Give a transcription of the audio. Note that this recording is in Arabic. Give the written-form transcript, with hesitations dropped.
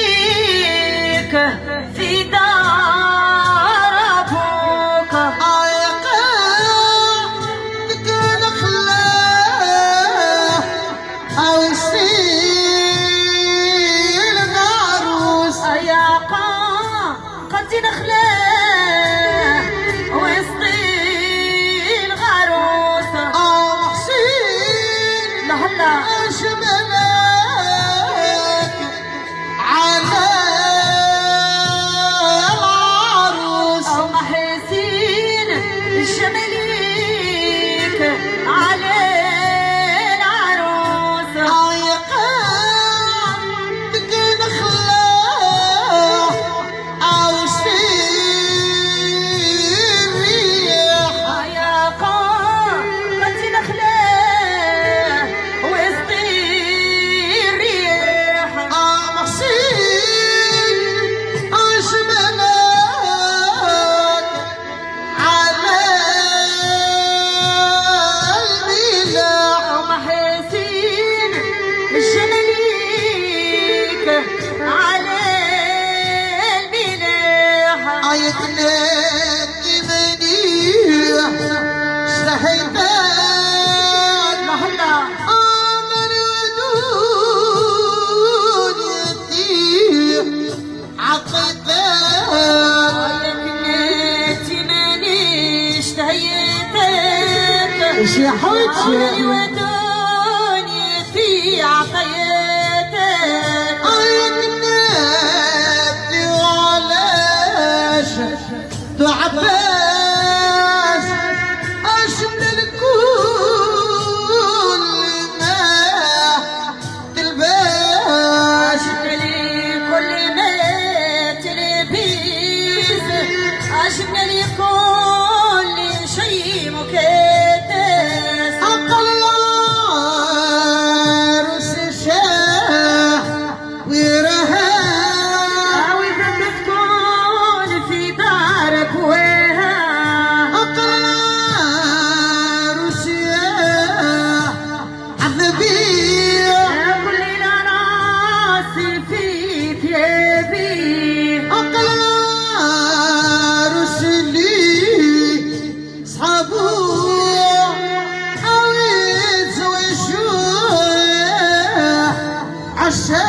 شمليك في دار ابوك عايقة تكون خلاه او يصير العروس عياقة قد نخلاه ويسقي الغروس حسين لهلا شملك على العروس او محسين شمليك على العروس عايقة تكون خلاه او يصير ريح عياقة قد نخلاه ويسقي الريح محسين شملك على الملاح او محسين شمليك على الملاح عيتنك منيح شهيتك لهلا من ودود يطيح عقدك عينتي ماني اشتهيتك شي حوتش عمري ودوني في عطيتك عيتنك وعلاش تعباس أشن الكل ما تلباس عشنا لي كل ما تلبيس عشنا لي كل شيء مكتس أقل عروس شاه ويرها عاوز تسكن في دارك وها أقل عروس ياه عذبيه كل راسي في ثيابي أقل رسلي صحابو عويز وشوح عشاق